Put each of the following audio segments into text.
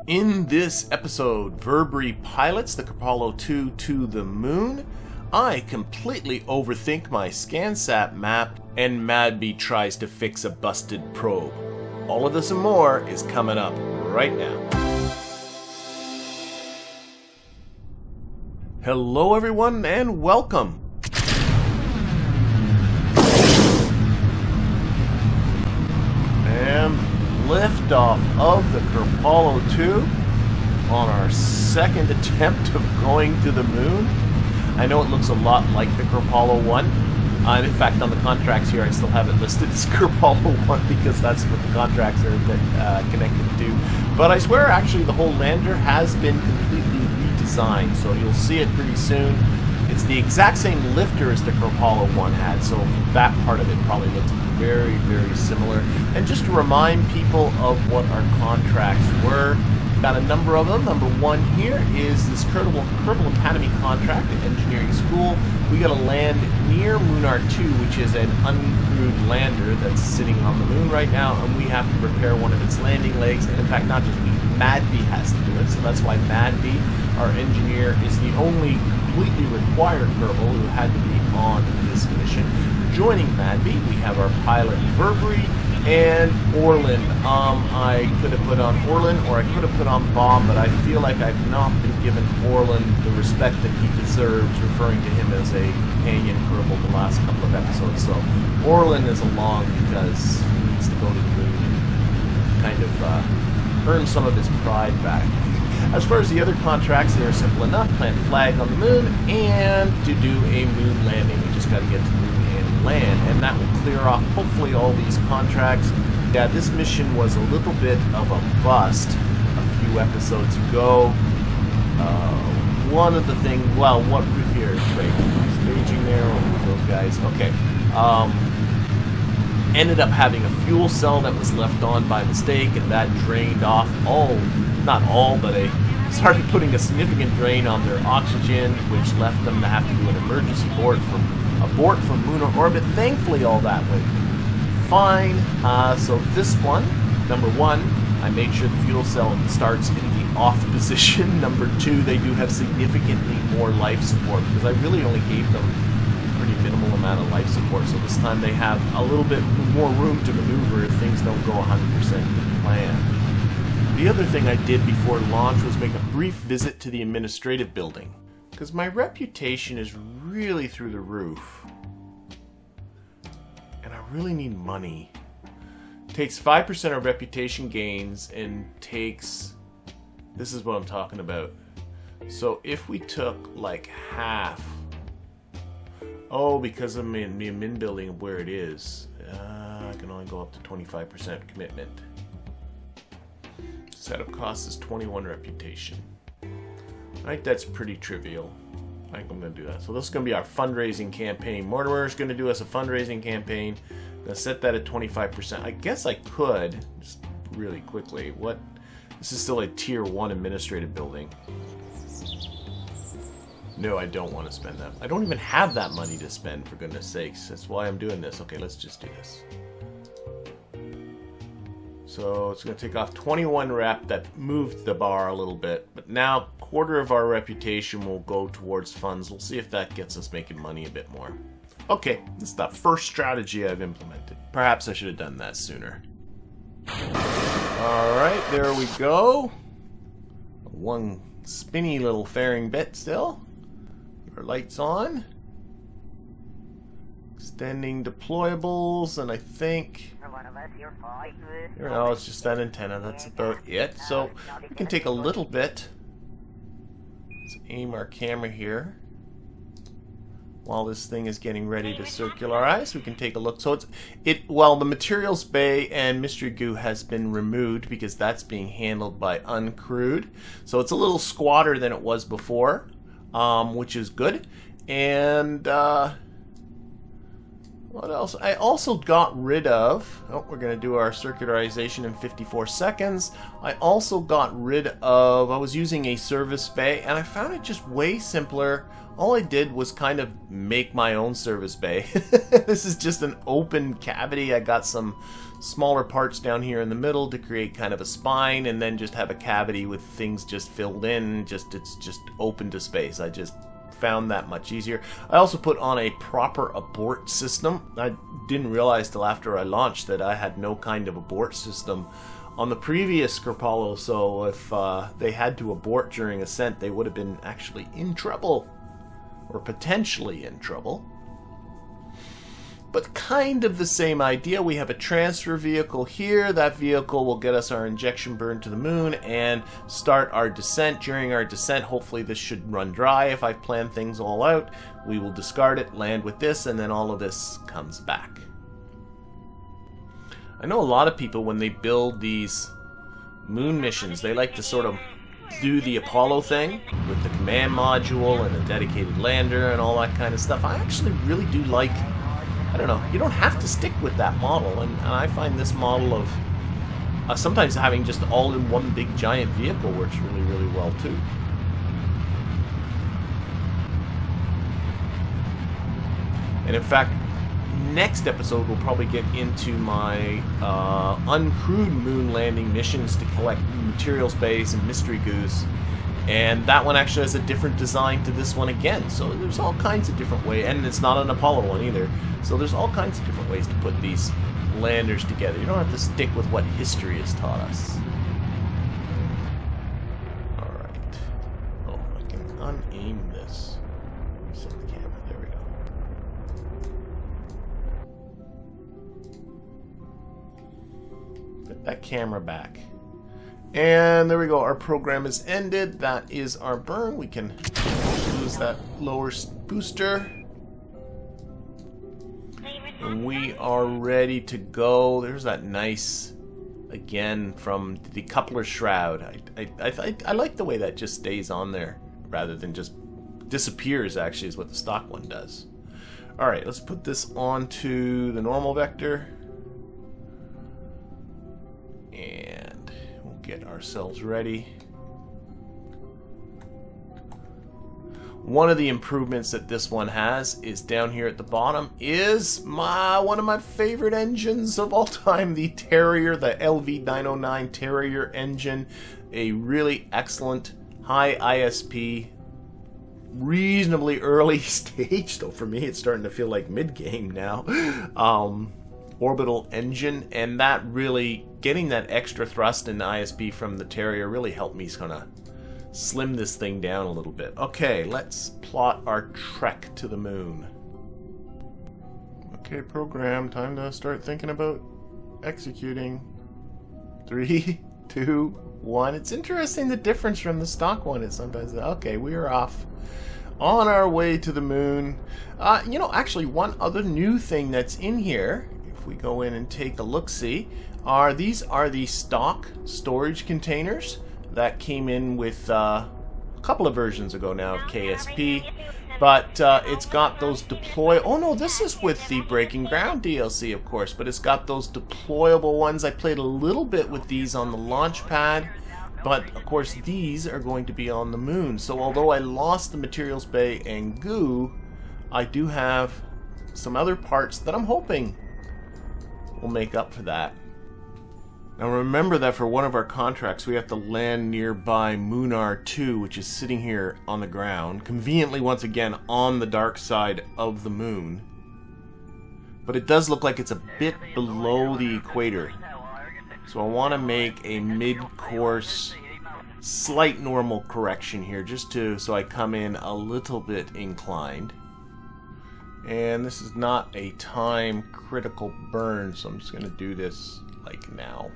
In this episode, Virbree pilots the Kerpollo 2 to the moon, I completely overthink my SCANSat map, and Madby tries to fix a busted probe. All of this and more is coming up right now. Hello everyone and welcome! And liftoff of the Kerpollo 2 on our second attempt of going to the moon. I know it looks a lot like the Kerpollo 1. And in fact, on the contracts here, I still have it listed as Kerpollo 1 because that's what the contracts are connected to. But I swear, actually, the whole lander has been completely redesigned, so you'll see it pretty soon. It's the exact same lifter as the Kerpollo 1 had, so that part of it probably looks very, very similar. And just to remind people of what our contracts were, got a number of them. Number one here is this Kerbal Academy contract at engineering school. We got to land near Munar 2, which is an uncrewed lander that's sitting on the moon right now, and we have to repair one of its landing legs. And in fact, not just we, Madby has to do it, so that's why Madby, our engineer, is the only completely required Kerbal who had to be on this mission. Joining Madby, we have our pilot Virbree and Orlin. I could have put on Orlin or I could have put on Bob, but I feel like I've not been given Orlin the respect that he deserves, referring to him as a companion Kerbal the last couple of episodes. So Orlin is along because he needs to go to the moon and kind of earn some of his pride back. As far as the other contracts, they're simple enough. Plant a flag on the moon, and to do a moon landing, we just got to get to the moon and land, and that will clear off hopefully all these contracts. Yeah, this mission was a little bit of a bust a few episodes ago. One of the things, well, what we here, staging there, or those guys, okay. Ended up having a fuel cell that was left on by mistake, and that drained off not all, but they started putting a significant drain on their oxygen, which left them to have to do an emergency abort from lunar orbit. Thankfully, all that went fine. So this one, number one, I made sure the fuel cell starts in the off position. Number two, they do have significantly more life support because I really only gave them a pretty minimal amount of life support. So this time they have a little bit more room to maneuver if things don't go 100% to plan. The other thing I did before launch was make a brief visit to the administrative building, because my reputation is really through the roof, and I really need money. It takes 5% of reputation gains and takes, this is what I'm talking about. So if we took like half, because I'm in the admin building of where it is, I can only go up to 25% commitment. Setup cost is 21 reputation. Right, that's pretty trivial. I think I'm going to do that. So this is going to be our fundraising campaign. Mortimer's going to do us a fundraising campaign. I'm going to set that at 25%. I guess I could, just really quickly. This is still a tier 1 administrative building. No, I don't want to spend that. I don't even have that money to spend, for goodness sakes. That's why I'm doing this. Okay, let's just do this. So it's going to take off 21 rep. That moved the bar a little bit. But now, quarter of our reputation will go towards funds. We'll see if that gets us making money a bit more. Okay, this is the first strategy I've implemented. Perhaps I should have done that sooner. Alright, there we go. One spinny little fairing bit still. Our lights on. Extending deployables, and I think it's just that antenna. That's about it. So we can take a little bit. Let's aim our camera here. While this thing is getting ready to circularize, we can take a look. So well, the materials bay and mystery goo has been removed because that's being handled by uncrewed. So it's a little squatter than it was before, which is good. And What else? I also got rid of... Oh, we're going to do our circularization in 54 seconds. I also got rid of... I was using a service bay, and I found it just way simpler. All I did was kind of make my own service bay. This is just an open cavity. I got some smaller parts down here in the middle to create kind of a spine, and then just have a cavity with things just filled in. It's just open to space. I just found that much easier. I also put on a proper abort system. I didn't realize till after I launched that I had no kind of abort system on the previous Kerpollo, so if they had to abort during ascent, they would have been actually in trouble, or potentially in trouble. But kind of the same idea. We have a transfer vehicle here. That vehicle will get us our injection burn to the moon and start our descent. During our descent, hopefully this should run dry. If I've planned things all out, we will discard it, land with this, and then all of this comes back. I know a lot of people, when they build these moon missions, they like to sort of do the Apollo thing with the command module and a dedicated lander and all that kind of stuff. I actually really do like... I don't know, you don't have to stick with that model, and I find this model of sometimes having just all in one big giant vehicle works really, really well too. And in fact, next episode we'll probably get into my uncrewed moon landing missions to collect materials bays and mystery goos. And that one actually has a different design to this one again. So there's all kinds of different ways, and it's not an Apollo one either. So there's all kinds of different ways to put these landers together. You don't have to stick with what history has taught us. Alright. Oh, I can unaim this. Set the camera. There we go. Put that camera back. And there we go, our program is ended. That is our burn. We can use that lower booster. And we are ready to go. There's that nice, again, from the Decoupler Shroud. I like the way that just stays on there, rather than just disappears, actually, is what the stock one does. Alright, let's put this onto the normal vector. And get ourselves ready. One of the improvements that this one has is down here at the bottom is one of my favorite engines of all time, the Terrier, the LV909 Terrier engine. A really excellent high ISP, reasonably early stage, though for me it's starting to feel like mid-game now, orbital engine, and that really, getting that extra thrust and ISP from the Terrier really helped me kind of slim this thing down a little bit. Okay, let's plot our trek to the moon. Okay, program, time to start thinking about executing. 3, 2, 1. It's interesting the difference from the stock one is sometimes. Okay, we are off on our way to the moon. You know, actually, one other new thing that's in here, if we go in and take a look-see, these are the stock storage containers that came in with a couple of versions ago now of KSP, but it's got those deploy... Oh no, this is with the Breaking Ground DLC, of course, but it's got those deployable ones. I played a little bit with these on the launch pad, but of course these are going to be on the moon. So although I lost the materials bay and goo, I do have some other parts that I'm hoping will make up for that. Now remember that for one of our contracts we have to land nearby Munar 2, which is sitting here on the ground, conveniently once again on the dark side of the moon. But it does look like it's a bit below the equator. So I want to make a mid-course slight normal correction here, just so I come in a little bit inclined. And this is not a time critical burn, so I'm just going to do this like now.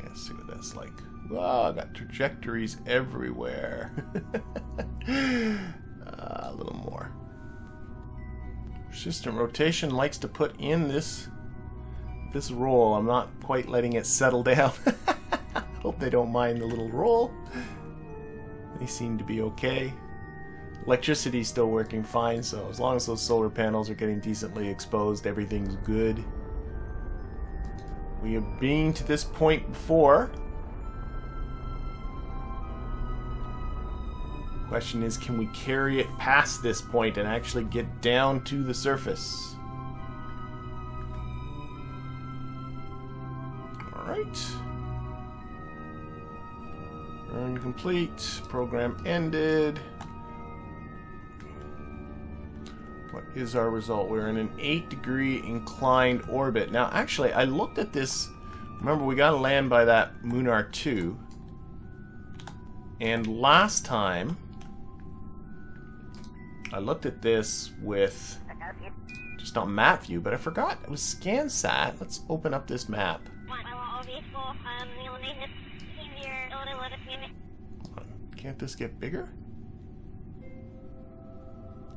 Let's see what that's like. Wow, I got trajectories everywhere. A little more. System rotation likes to put in this roll. I'm not quite letting it settle down. Hope they don't mind the little roll. They seem to be okay. Electricity's still working fine, so as long as those solar panels are getting decently exposed, everything's good. We have been to this point before. Question is, can we carry it past this point and actually get down to the surface? Alright. Run complete. Program ended. What is our result? We're in an 8-degree inclined orbit. Now, actually, I looked at this. Remember, we got to land by that Munar 2. And last time, I looked at this with just on map view, but I forgot it was SCANSat. Let's open up this map. Can't this get bigger?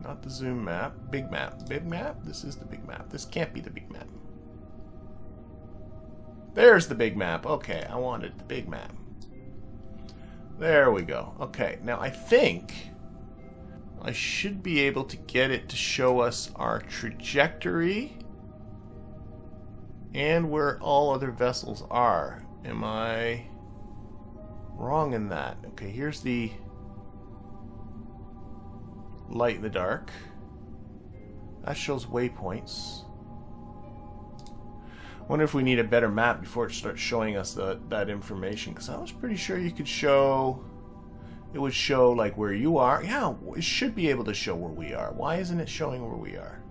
Not the zoom map. Big map. Big map? This is the big map. This can't be the big map. There's the big map. Okay, I wanted the big map. There we go. Okay, now I think I should be able to get it to show us our trajectory and where all other vessels are. Am I wrong in that? Okay, here's the light in the dark. That shows waypoints. I wonder if we need a better map before it starts showing us that information, because I was pretty sure you could show, it would show like where you are. Yeah, it should be able to show where we are. Why isn't it showing where we are?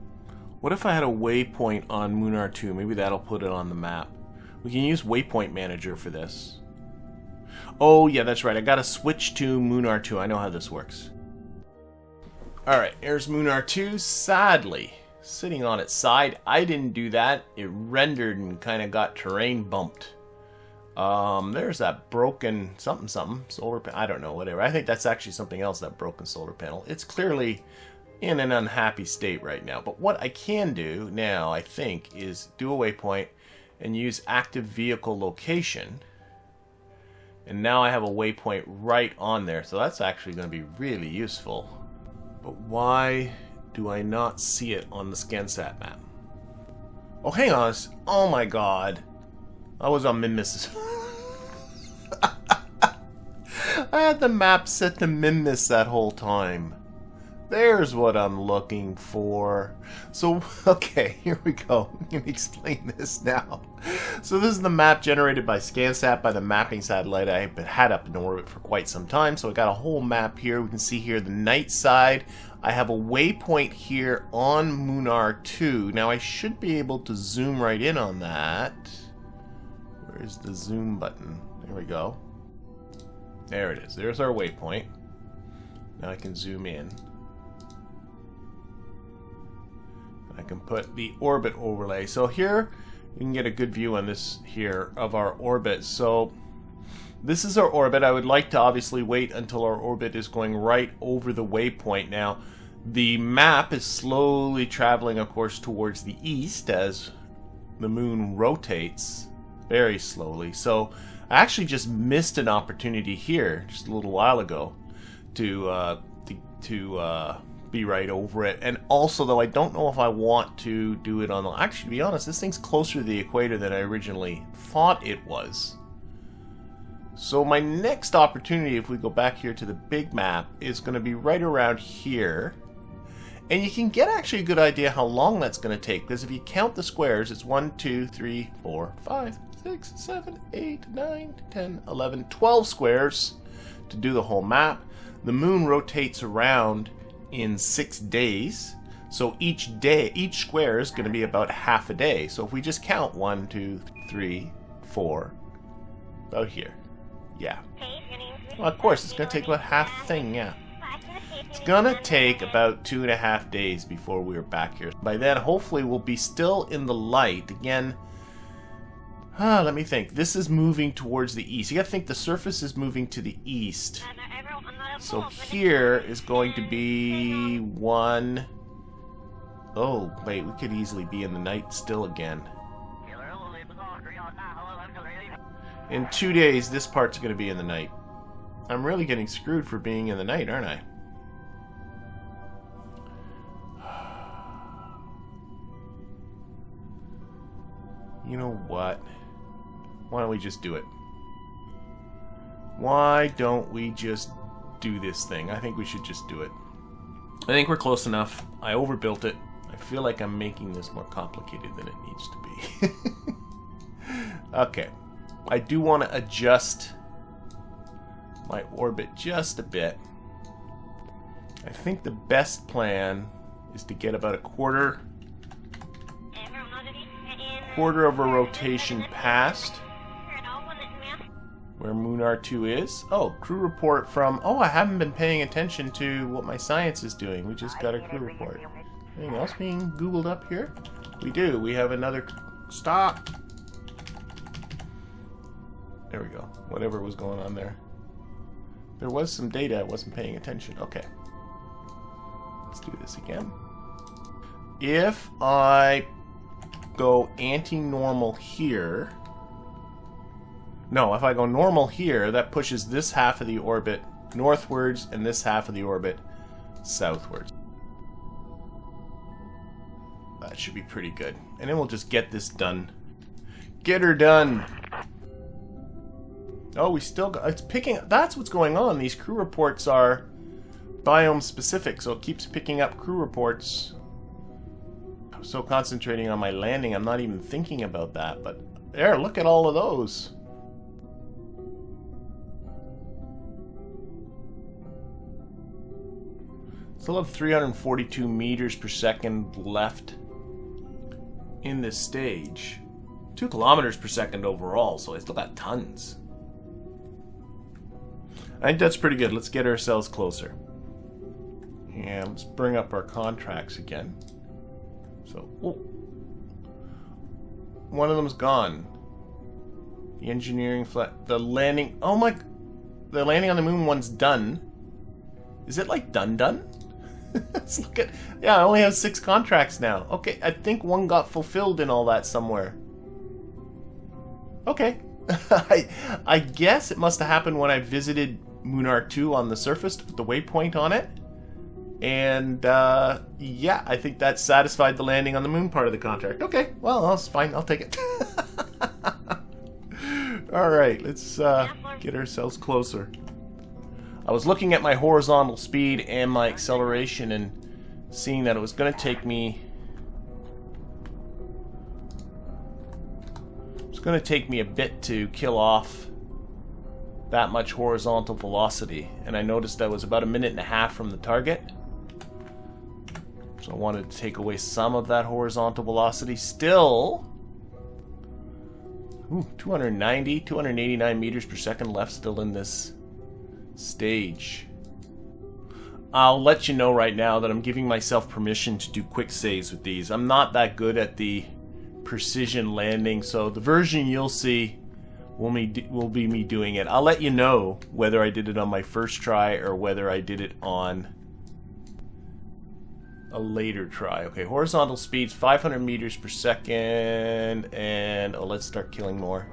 What if I had a waypoint on Munar 2? Maybe that'll put it on the map. We can use Waypoint Manager for this. Oh yeah, that's right. I gotta switch to Munar 2. I know how this works. Alright, here's Munar 2. Sadly, sitting on its side. I didn't do that. It rendered and kind of got terrain bumped. There's that broken something solar panel. I don't know, whatever. I think that's actually something else, that broken solar panel. It's clearly in an unhappy state right now. But what I can do now, I think, is do a waypoint and use active vehicle location. And now I have a waypoint right on there. So that's actually going to be really useful. But why do I not see it on the SCANSat map? Oh, hang on. Oh my god. I was on Minmus. I had the map set to Minmus that whole time. There's what I'm looking for. So, okay, here we go. Let me explain this now. So this is the map generated by SCANSat, by the mapping satellite I had up in orbit for quite some time. So I got a whole map here. We can see here the night side. I have a waypoint here on Munar 2. Now I should be able to zoom right in on that. Where's the zoom button? There we go. There it is. There's our waypoint. Now I can zoom in. I can put the orbit overlay. So here you can get a good view on this here of our orbit. So this is our orbit. I would like to obviously wait until our orbit is going right over the waypoint. Now the map is slowly traveling, of course, towards the east as the moon rotates very slowly. So I actually just missed an opportunity here just a little while ago to be right over it. And also, though, I don't know if I want to do it on the... Actually, to be honest, this thing's closer to the equator than I originally thought it was. So my next opportunity, if we go back here to the big map, is going to be right around here. And you can get actually a good idea how long that's going to take, because if you count the squares, it's 1, 2, 3, 4, 5, 6, 7, 8, 9, 10, 11, 12 squares to do the whole map. The moon rotates around in 6 days, so each square is going to be about half a day. So if we just count 1, 2, 3, 4, about here, yeah. Well, of course, it's going to take about half the thing, yeah. It's going to take about 2.5 days before we're back here. By then, hopefully, we'll be still in the light. Again, let me think. This is moving towards the east. You got to think the surface is moving to the east. So here is going to be 1. Oh, wait, we could easily be in the night still again. In 2 days, this part's going to be in the night. I'm really getting screwed for being in the night, aren't I? You know what? Why don't we just do it? Why don't we just do this thing? I think we should just do it. I think we're close enough. I overbuilt it. I feel like I'm making this more complicated than it needs to be. Okay. I do want to adjust my orbit just a bit. I think the best plan is to get about a quarter of a rotation past where Munar 2 is. Oh, crew report from... Oh, I haven't been paying attention to what my science is doing. We just got a crew report. Anything else being Googled up here? We do. We have another... Stop! There we go. Whatever was going on there. There was some data I wasn't paying attention. Okay. Let's do this again. If I go anti-normal here... No, if I go normal here, that pushes this half of the orbit northwards and this half of the orbit southwards. That should be pretty good. And then we'll just get this done. Get her done! Oh, we still got... It's picking... That's what's going on. These crew reports are biome specific, so it keeps picking up crew reports. I'm so concentrating on my landing, I'm not even thinking about that. But there, look at all of those. Still have 342 meters per second left in this stage. 2 kilometers per second overall, so I still got tons. I think that's pretty good. Let's get ourselves closer. And let's bring up our contracts again. So, oh, one of them's gone. The engineering the landing. Oh my! The landing on the moon one's done. Is it like done? Let's look at... Yeah, I only have 6 contracts now. Okay, I think one got fulfilled in all that somewhere. Okay. I guess it must have happened when I visited Munar 2 on the surface with the waypoint on it. And, yeah, I think that satisfied the landing on the moon part of the contract. Okay, well, that's fine. I'll take it. Alright, let's get ourselves closer. I was looking at my horizontal speed and my acceleration and seeing that it was going to take me... It's going to take me a bit to kill off that much horizontal velocity. And I noticed I was about 1.5 minutes from the target. So I wanted to take away some of that horizontal velocity. Still... Ooh, 289 meters per second left still in this stage. I'll let you know right now that I'm giving myself permission to do quick saves with these. I'm not that good at the precision landing, so the version you'll see will be me doing it. I'll let you know whether I did it on my first try or whether I did it on a later try. Okay, horizontal speeds 500 meters per second, and oh, let's start killing more.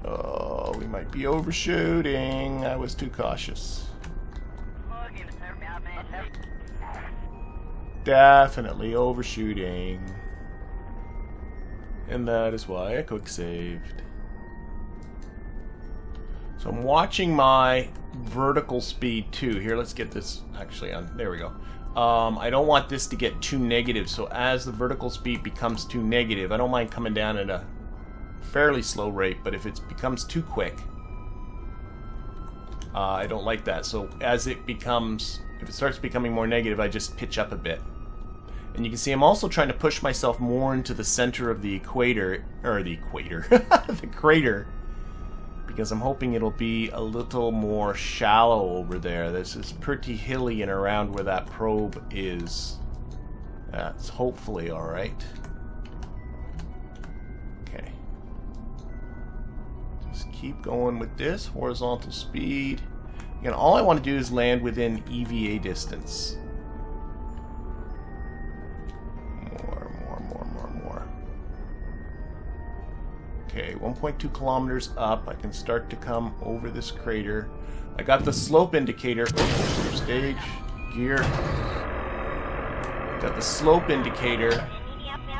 Oh, we might be overshooting. I was too cautious. Definitely overshooting. And that is why I quick saved. So I'm watching my vertical speed too. Here, let's get this actually on. There we go. I don't want this to get too negative, so as the vertical speed becomes too negative, I don't mind coming down at a fairly slow rate, but if it becomes too quick, I don't like that. So as it becomes, if it starts becoming more negative, I just pitch up a bit. And you can see I'm also trying to push myself more into the center of the equator, or the equator, the crater, because I'm hoping it'll be a little more shallow over there. This is pretty hilly and around where that probe is. That's hopefully alright. Okay. Just keep going with this. Horizontal speed. Again, all I want to do is land within EVA distance. More. Okay, 1.2 kilometers up. I can start to come over this crater. I got the slope indicator. Oh, stage, gear. Got the slope indicator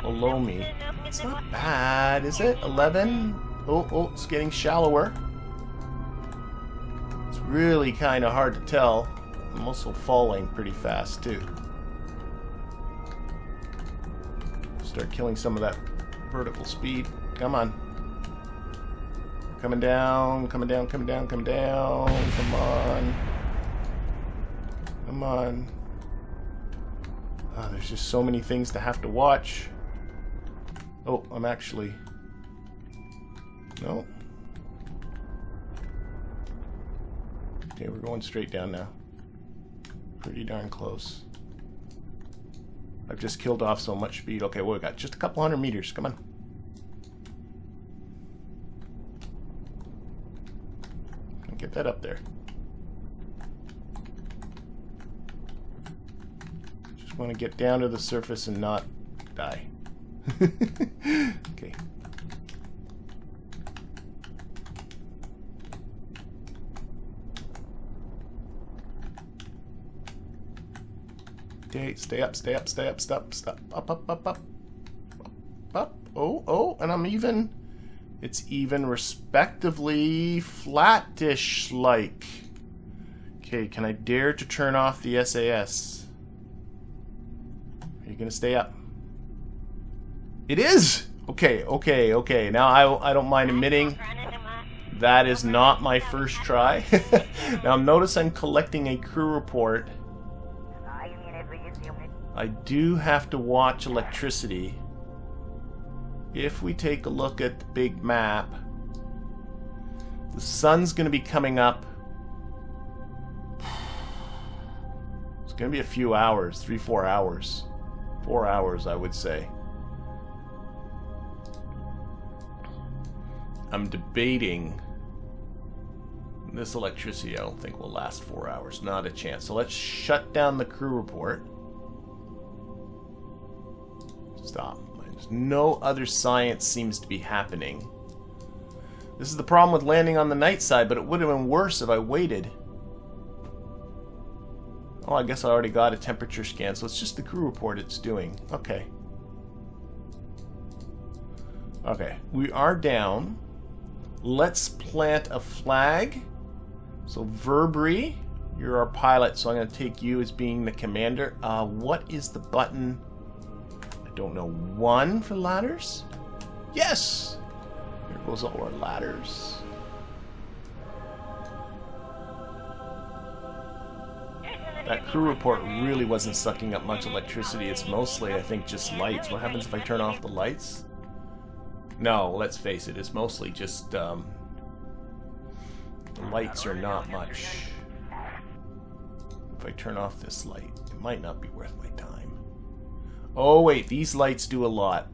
below me. It's not bad, is it? 11? Oh, it's getting shallower. It's really kind of hard to tell. I'm also falling pretty fast, too. Start killing some of that vertical speed. Come on. Coming down, coming down, coming down, coming down. Come on. Come on. Oh, there's just so many things to have to watch. Oh, I'm actually... No. Okay, we're going straight down now. Pretty darn close. I've just killed off so much speed. Okay, well, we got just a couple 100 meters. Come on. Get that up there. Just want to get down to the surface and not die. Okay. Okay, stay up, stay up, stay up, stop, stop, up, up, up, up, up, oh, and I'm even. It's even respectively flattish-like. Okay, can I dare to turn off the SAS? Are you gonna stay up? It is! Okay, okay, okay. Now I don't mind admitting that is not my first try. Now notice I'm collecting a crew report. I do have to watch electricity. If we take a look at the big map, the sun's going to be coming up. It's going to be a few hours, 3-4 hours. 4 hours, I would say. I'm debating. This electricity I don't think will last 4 hours. Not a chance. So let's shut down the crew report. Stop. No other science seems to be happening. This is the problem with landing on the night side, but it would have been worse if I waited. Oh, I guess I already got a temperature scan, so it's just the crew report it's doing. Okay. Okay, we are down. Let's plant a flag. So Virbree, you're our pilot, so I'm going to take you as being the commander. What is the button? Don't know. 1 for ladders? Yes! There goes all our ladders. That crew report really wasn't sucking up much electricity. It's mostly, I think, just lights. What happens if I turn off the lights? No, let's face it. It's mostly just, the lights are not much. If I turn off this light, it might not be worth my time. Oh wait, these lights do a lot.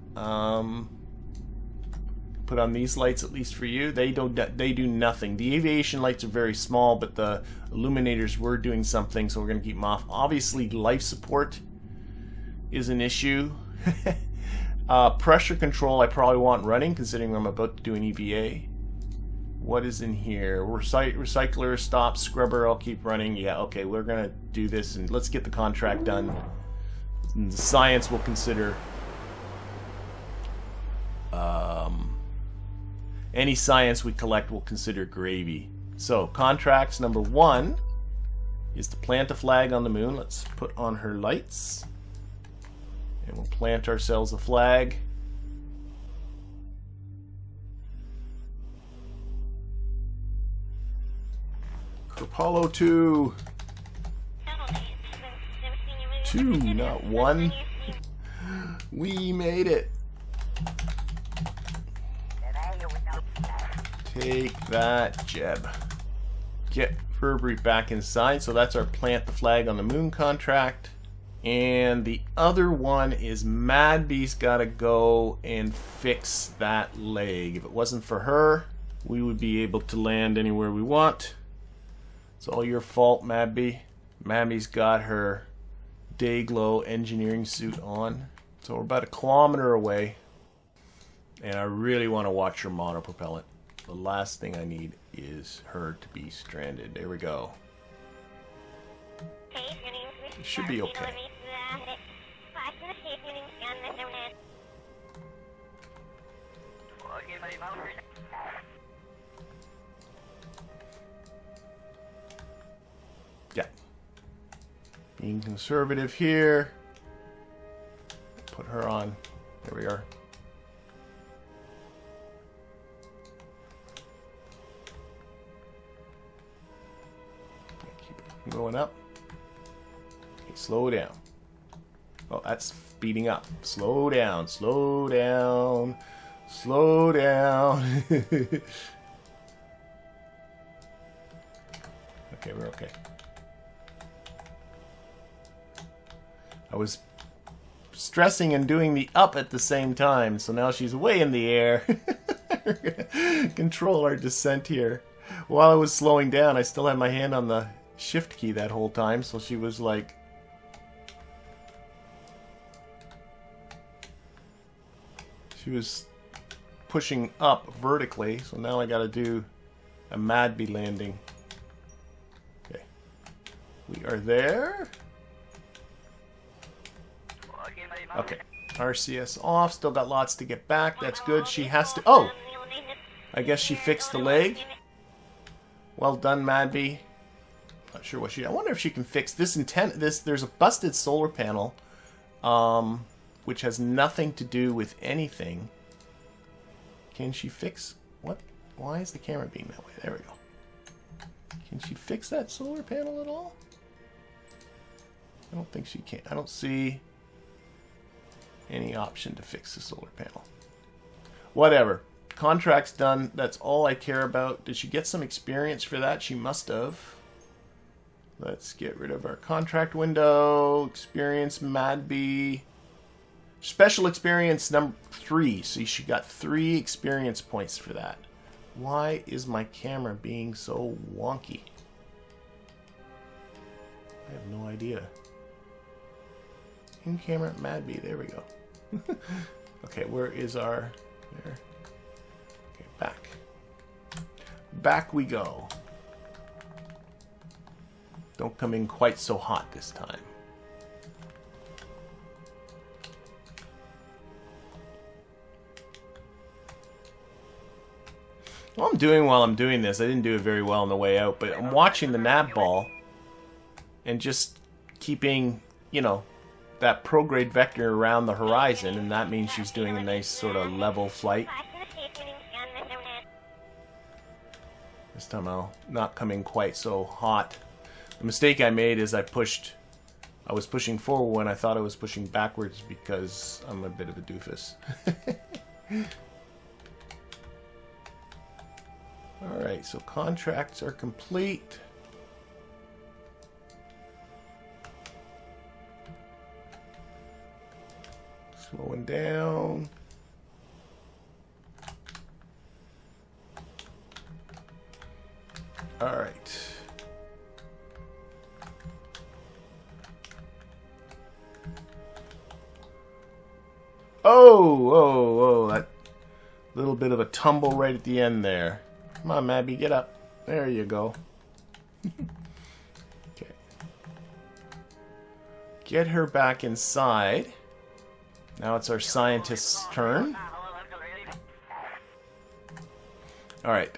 Put on these lights at least for you. They do nothing. The aviation lights are very small, but the illuminators were doing something, so we're going to keep them off. Obviously, life support is an issue. Pressure control I probably want running, considering I'm about to do an EVA. What is in here? Recycler, stop, scrubber, I'll keep running. Yeah, okay, we're going to do this, and let's get the contract done. And the science will consider any science we collect will consider gravy. So contracts number 1 is to plant a flag on the moon. Let's put on her lights and we'll plant ourselves a flag. Kerpollo 2. 2, not 1. We made it. Take that, Jeb. Get Virbree back inside. So that's our plant the flag on the moon contract. And the other one is Madby's got to go and fix that leg. If it wasn't for her, we would be able to land anywhere we want. It's all your fault, Madby. Madby's got her Dayglow engineering suit on. So we're about 1 kilometer away. And I really want to watch her monopropellant. The last thing I need is her to be stranded. There we go. It should be okay. Yeah. Being conservative here. Put her on. There we are. Keep it going up. Okay, slow down. Oh, that's speeding up. Slow down, slow down, slow down. Okay, we're okay. I was stressing and doing the up at the same time, so now she's way in the air. Control our descent here. While I was slowing down, I still had my hand on the shift key that whole time, so she was like... She was pushing up vertically, so now I gotta do a Madby landing. Okay. We are there. Okay. RCS off. Still got lots to get back. That's good. She has to... Oh! I guess she fixed the leg. Well done, Madby. Not sure what she... I wonder if she can fix this antenna. There's a busted solar panel, which has nothing to do with anything. Can she fix... What? Why is the camera being that way? There we go. Can she fix that solar panel at all? I don't think she can. I don't see any option to fix the solar panel. Whatever. Contract's done. That's all I care about. Did she get some experience for that? She must have. Let's get rid of our contract window. Experience Madby. Special experience number 3. See, she got 3 experience points for that. Why is my camera being so wonky? I have no idea. In camera Madby. There we go. Okay, where is our... There. Okay, back. Back we go. Don't come in quite so hot this time. What I'm doing while I'm doing this, I didn't do it very well on the way out, but I'm watching the Navball and just keeping, you know, that prograde vector around the horizon, and that means she's doing a nice sort of level flight. This time I'll not come in quite so hot. The mistake I made is I was pushing forward when I thought I was pushing backwards because I'm a bit of a doofus. Alright, so contracts are complete. Slowing down. Alright. Oh, that little bit of a tumble right at the end there. Come on, Madby, get up. There you go. Okay. Get her back inside. Now it's our scientist's turn. Alright,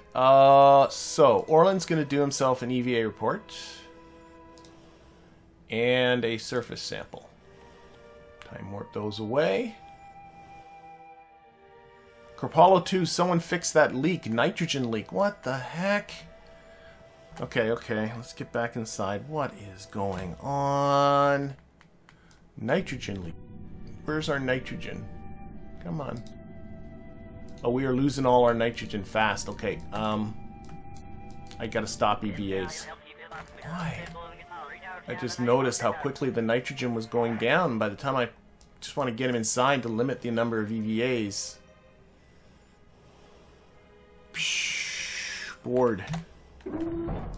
so Orlin's going to do himself an EVA report. And a surface sample. Time warp those away. Kerpollo 2, someone fixed that leak. Nitrogen leak. What the heck? Okay, let's get back inside. What is going on? Nitrogen leak. Where's our nitrogen? Come on. Oh, we are losing all our nitrogen fast. Okay, I gotta stop EVAs. Why? I just noticed how quickly the nitrogen was going down. By the time I just want to get him inside to limit the number of EVAs. Psh, bored.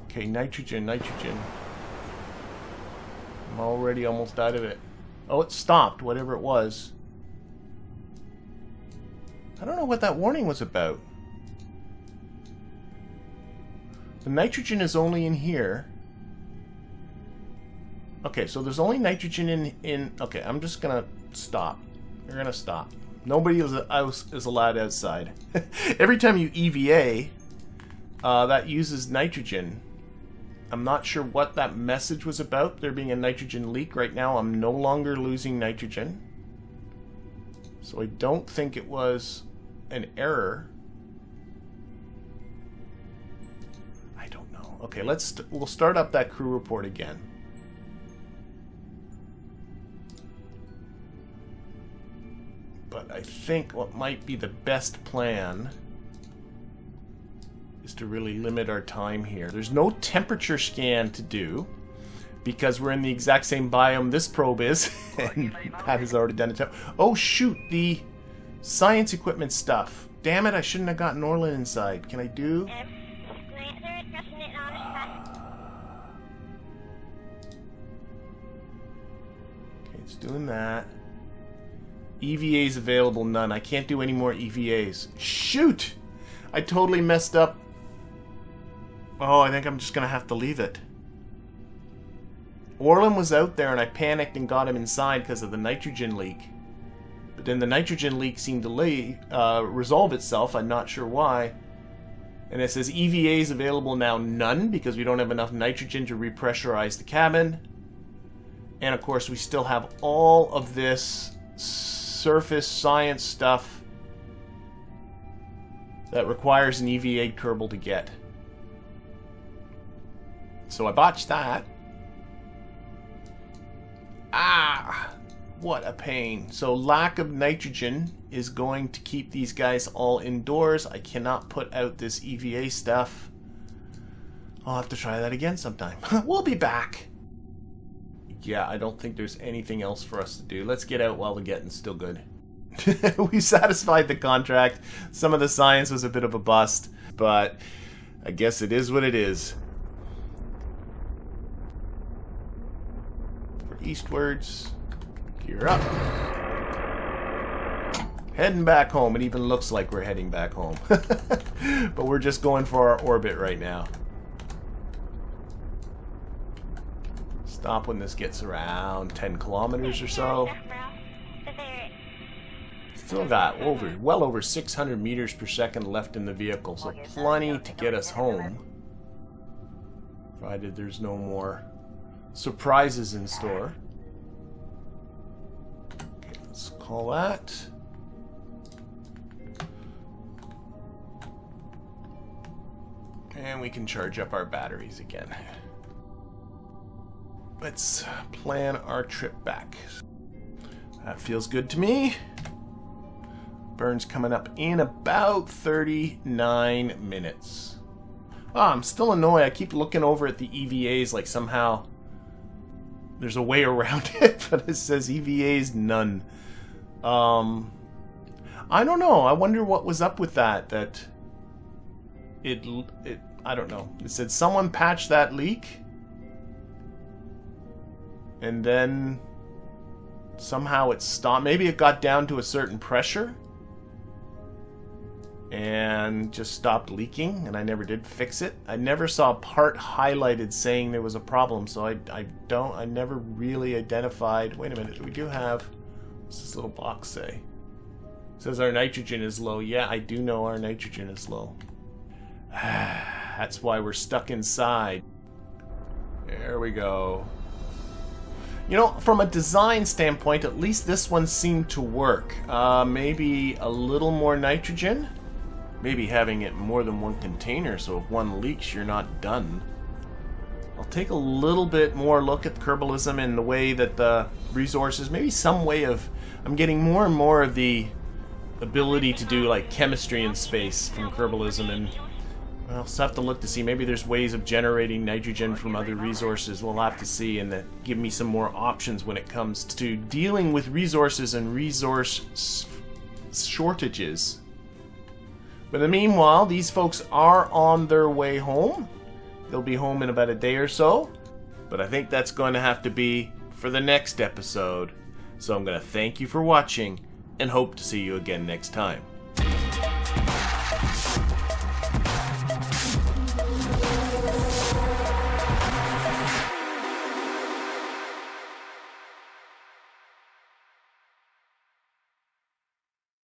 Okay, nitrogen. I'm already almost out of it. Oh, it stopped, whatever it was. I don't know what that warning was about. The nitrogen is only in here. Okay, so there's only nitrogen in... Okay, I'm just gonna stop. We're gonna stop. Nobody is allowed outside. Every time you EVA, that uses nitrogen. I'm not sure what that message was about, there being a nitrogen leak. Right now, I'm no longer losing nitrogen. So I don't think it was an error. I don't know. Okay, we'll start up that crew report again. But I think what might be the best plan is to really limit our time here. There's no temperature scan to do because we're in the exact same biome this probe is, and Pat has already done it. Oh shoot, the science equipment stuff. Damn it, I shouldn't have gotten Orlin inside. Can I do? Okay, it's doing that. EVAs available, none. I can't do any more EVAs. Shoot! I totally messed up. Oh, I think I'm just gonna have to leave it. Orlin was out there and I panicked and got him inside because of the nitrogen leak. But then the nitrogen leak seemed to resolve itself. I'm not sure why. And it says EVAs available now, none, because we don't have enough nitrogen to repressurize the cabin. And of course we still have all of this surface science stuff that requires an EVA Kerbal to get. So I botched that. Ah, what a pain. So lack of nitrogen is going to keep these guys all indoors. I cannot put out this EVA stuff. I'll have to try that again sometime. We'll be back. Yeah, I don't think there's anything else for us to do. Let's get out while the getting's still good. We satisfied the contract. Some of the science was a bit of a bust, but I guess it is what it is. For eastwards, gear up. Heading back home. It even looks like we're heading back home. But we're just going for our orbit right now. Stop when this gets around 10 kilometers or so. Still got well over 600 meters per second left in the vehicle, so plenty to get us home. Provided there's no more surprises in store. Okay, let's call that. And we can charge up our batteries again. Let's plan our trip back. That feels good to me. Burn's coming up in about 39 minutes. Oh, I'm still annoyed. I keep looking over at the EVAs like somehow there's a way around it, but it says EVAs none. I don't know. I wonder what was up with that. I don't know. It said someone patched that leak, and then somehow it stopped. Maybe it got down to a certain pressure and just stopped leaking, and I never did fix it. I never saw a part highlighted saying there was a problem, so I never really identified. Wait a minute, we do have, what's this little box say? It says our nitrogen is low. Yeah, I do know our nitrogen is low. That's why we're stuck inside. There we go. You know, from a design standpoint, at least this one seemed to work. Maybe a little more nitrogen. Maybe having it more than one container, so if one leaks, you're not done. I'll take a little bit more look at Kerbalism in the way that the resources, maybe some way of, I'm getting more and more of the ability to do like chemistry in space from Kerbalism, and I'll just have to look to see. Maybe there's ways of generating nitrogen from other resources. We'll have to see, and that give me some more options when it comes to dealing with resources and resource shortages. But in the meanwhile, these folks are on their way home. They'll be home in about a day or so. But I think that's going to have to be for the next episode. So I'm going to thank you for watching and hope to see you again next time.